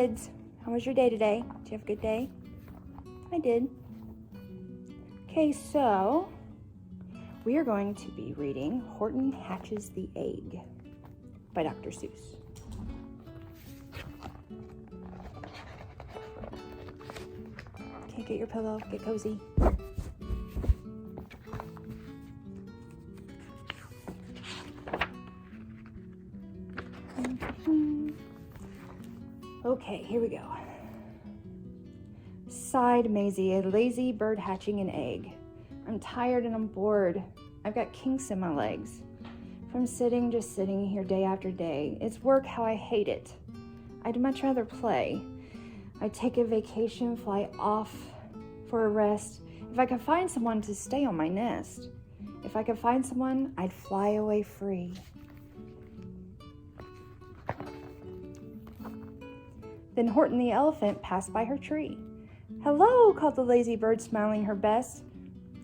kids. How was your day today? Did you have a good day? I did. Okay, so we are going to be reading Horton Hatches the Egg by Dr. Seuss. Okay, get your pillow, get cozy. Okay, here we go. Sighed Maisie, a lazy bird hatching an egg. I'm tired and I'm bored. I've got kinks in my legs. From just sitting here day after day. It's work how I hate it. I'd much rather play. I'd take a vacation, fly off for a rest. If I could find someone to stay on my nest. If I could find someone, I'd fly away free. Then Horton the elephant passed by her tree. Hello, called the lazy bird, smiling her best.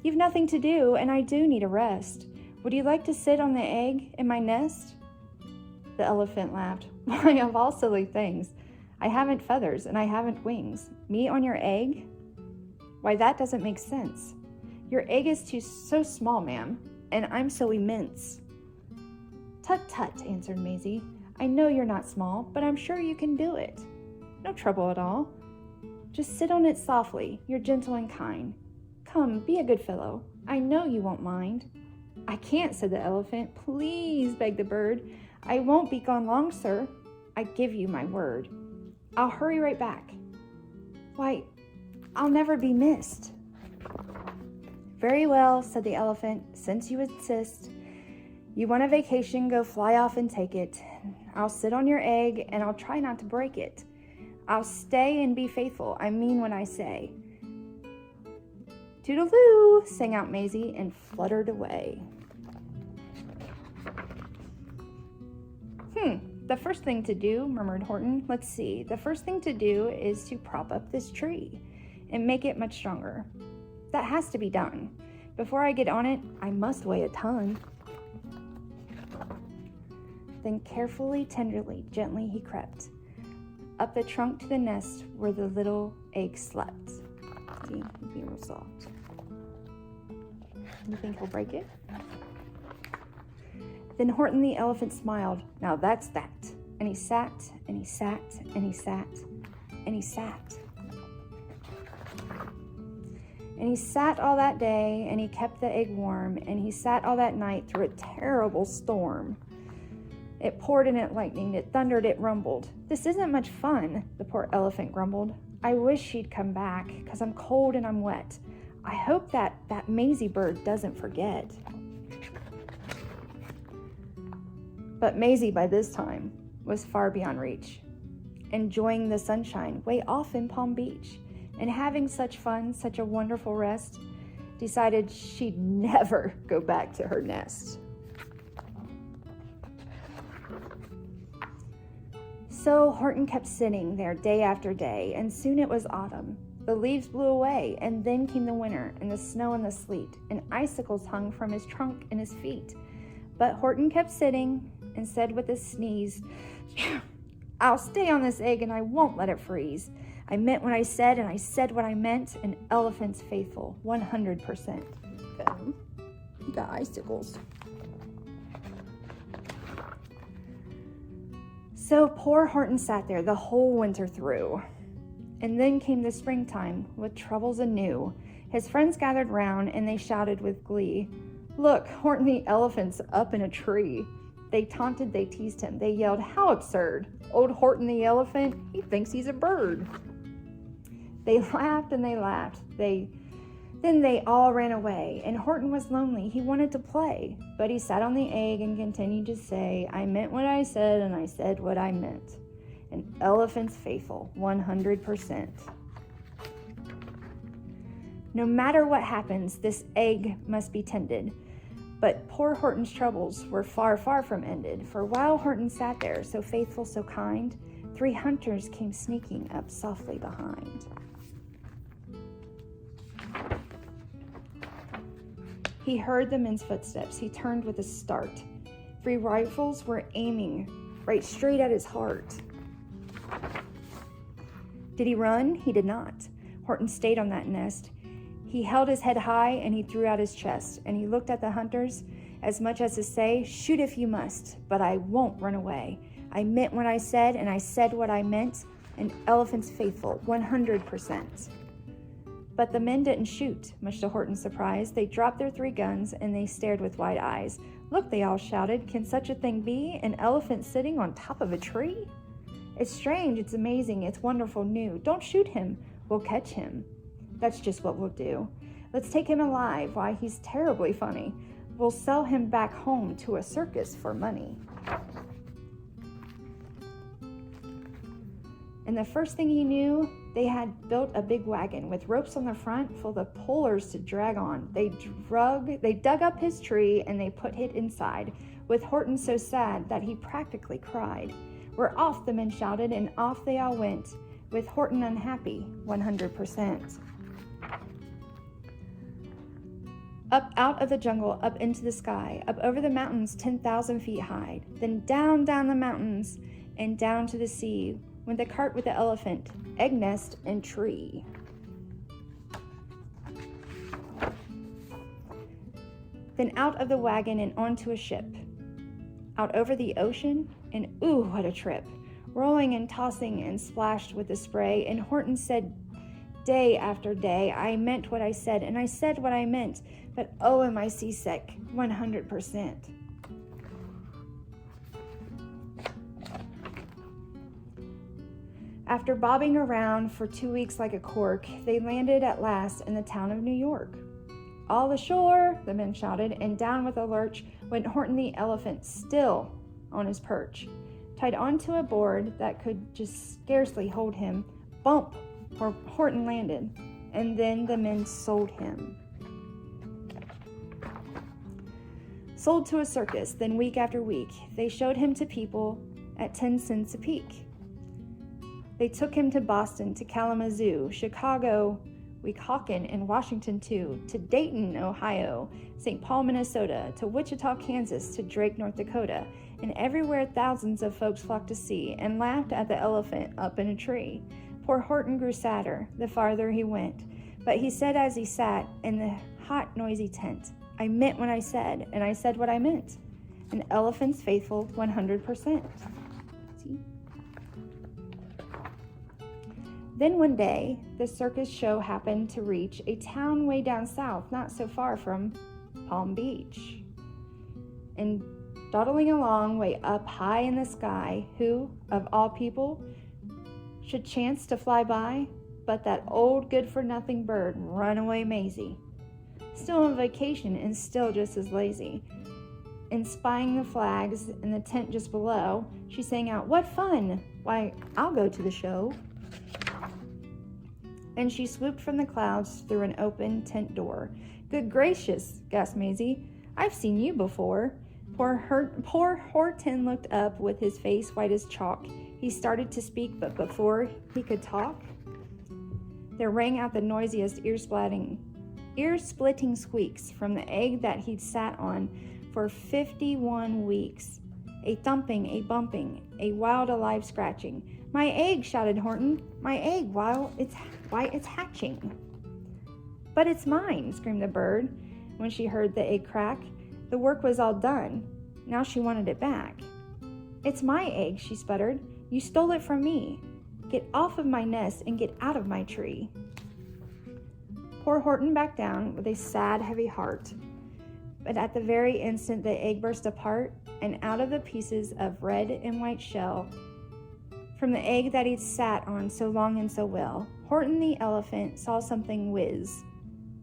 You've nothing to do, and I do need a rest. Would you like to sit on the egg in my nest? The elephant laughed. Why, of all silly things, I haven't feathers and I haven't wings. Me on your egg? Why, that doesn't make sense. Your egg is so small, ma'am, and I'm so immense. Tut, tut, answered Maisie. I know you're not small, but I'm sure you can do it. No trouble at all. Just sit on it softly. You're gentle and kind. Come, be a good fellow. I know you won't mind. I can't, said the elephant. Please, begged the bird. I won't be gone long, sir. I give you my word. I'll hurry right back. Why, I'll never be missed. Very well, said the elephant, since you insist. You want a vacation, go fly off and take it. I'll sit on your egg and I'll try not to break it. I'll stay and be faithful. I mean what I say. Toodaloo, sang out Maisie and fluttered away. The first thing to do, murmured Horton. Let's see. The first thing to do is to prop up this tree and make it much stronger. That has to be done. Before I get on it, I must weigh a ton. Then carefully, tenderly, gently he crept up the trunk to the nest where the little egg slept. See, it'd be real soft. You think he'll break it? Then Horton the elephant smiled. Now that's that. And he sat, and he sat, and he sat, and he sat. And he sat all that day, and he kept the egg warm, and he sat all that night through a terrible storm. It poured and it lightened, it thundered, it rumbled. This isn't much fun, the poor elephant grumbled. I wish she'd come back, 'cause I'm cold and I'm wet. I hope that Maisie bird doesn't forget. But Maisie, by this time, was far beyond reach, enjoying the sunshine way off in Palm Beach, and having such fun, such a wonderful rest, decided she'd never go back to her nest. So Horton kept sitting there day after day, and soon it was autumn. The leaves blew away, and then came the winter, and the snow and the sleet, and icicles hung from his trunk and his feet. But Horton kept sitting, and said with a sneeze, I'll stay on this egg, and I won't let it freeze. I meant what I said, and I said what I meant. An elephant's faithful, 100%. You got icicles. So poor Horton sat there the whole winter through. And then came the springtime with troubles anew. His friends gathered round and they shouted with glee, Look, Horton the elephant's up in a tree. They taunted, they teased him, they yelled, How absurd! Old Horton the elephant, he thinks he's a bird. They laughed and they laughed. Then they all ran away, and Horton was lonely. He wanted to play, but he sat on the egg and continued to say, I meant what I said, and I said what I meant. An elephant's faithful, 100%. No matter what happens, this egg must be tended. But poor Horton's troubles were far, far from ended, for while Horton sat there, so faithful, so kind, 3 hunters came sneaking up softly behind. He heard the men's footsteps. He turned with a start. 3 rifles were aiming right straight at his heart. Did he run? He did not. Horton stayed on that nest. He held his head high and he threw out his chest, and he looked at the hunters as much as to say, "Shoot if you must, but I won't run away. I meant what I said, and I said what I meant. An elephant's faithful, 100%. But the men didn't shoot, much to Horton's surprise. They dropped their 3 guns, and they stared with wide eyes. "Look," they all shouted, "can such a thing be? An elephant sitting on top of a tree? It's strange, it's amazing, it's wonderful new. Don't shoot him, we'll catch him. That's just what we'll do. Let's take him alive. Why, he's terribly funny. We'll sell him back home to a circus for money." And the first thing he knew, they had built a big wagon with ropes on the front full of pullers to drag on. They dug up his tree and they put it inside, with Horton so sad that he practically cried. "We're off," the men shouted, and off they all went, with Horton unhappy, 100%. Up out of the jungle, up into the sky, up over the mountains 10,000 feet high, then down the mountains and down to the sea, went the cart with the elephant, egg nest, and tree. Then out of the wagon and onto a ship, out over the ocean, and ooh, what a trip, rolling and tossing and splashed with the spray, and Horton said day after day, "I meant what I said, and I said what I meant, but oh, am I seasick, 100%. After bobbing around for 2 weeks like a cork, they landed at last in the town of New York. "All ashore," the men shouted, and down with a lurch went Horton the elephant, still on his perch, tied onto a board that could just scarcely hold him. Bump! Horton landed, and then the men sold him. Sold to a circus, then week after week, they showed him to people at 10 cents a peek. They took him to Boston, to Kalamazoo, Chicago, Weehawken, and Washington too, to Dayton, Ohio, St. Paul, Minnesota, to Wichita, Kansas, to Drake, North Dakota, and everywhere thousands of folks flocked to see and laughed at the elephant up in a tree. Poor Horton grew sadder the farther he went, but he said as he sat in the hot, noisy tent, "I meant what I said, and I said what I meant. An elephant's faithful, 100%. See? Then one day, the circus show happened to reach a town way down south, not so far from Palm Beach. And dawdling along way up high in the sky, who, of all people, should chance to fly by but that old good-for-nothing bird, Runaway Maisie, still on vacation and still just as lazy. And spying the flags in the tent just below, she sang out, "What fun! Why, I'll go to the show." And she swooped from the clouds through an open tent door. "Good gracious," gasped Maisie, "I've seen you before." Poor Horton looked up with his face white as chalk. He started to speak, but before he could talk, there rang out the noisiest ear-splitting squeaks from the egg that he'd sat on for 51 weeks. A thumping, a bumping, a wild alive scratching. "My egg!" shouted Horton. "My egg! Why, it's hatching." "But it's mine!" screamed the bird when she heard the egg crack. The work was all done. Now she wanted it back. "It's my egg," she sputtered. "You stole it from me. Get off of my nest and get out of my tree." Poor Horton backed down with a sad, heavy heart. But at the very instant the egg burst apart, and out of the pieces of red and white shell, from the egg that he'd sat on so long and so well, Horton the elephant saw something whiz.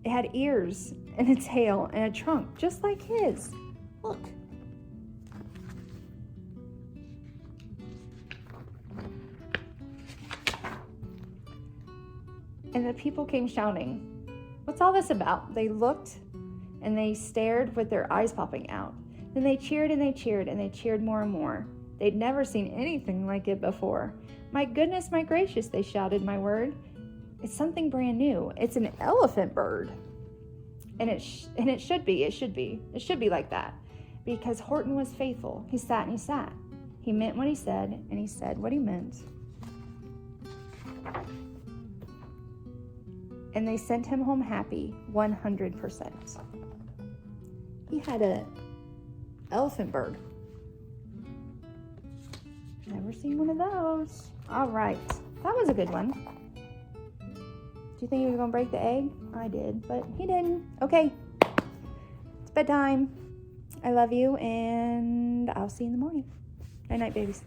It had ears and a tail and a trunk just like his. Look. And the people came shouting, "What's all this about?" They looked and they stared with their eyes popping out. Then they cheered and they cheered and they cheered more and more. They'd never seen anything like it before. "My goodness, my gracious," they shouted, "my word. It's something brand new. It's an elephant bird." And it should be like that. Because Horton was faithful. He sat and he sat. He meant what he said, and he said what he meant. and they sent him home happy 100%. He had a elephant bird. Never seen one of those. All right, that was a good one. Do you think he was gonna break the egg? I did, but he didn't. Okay, it's bedtime. I love you, and I'll see you in the morning. Night night, babies.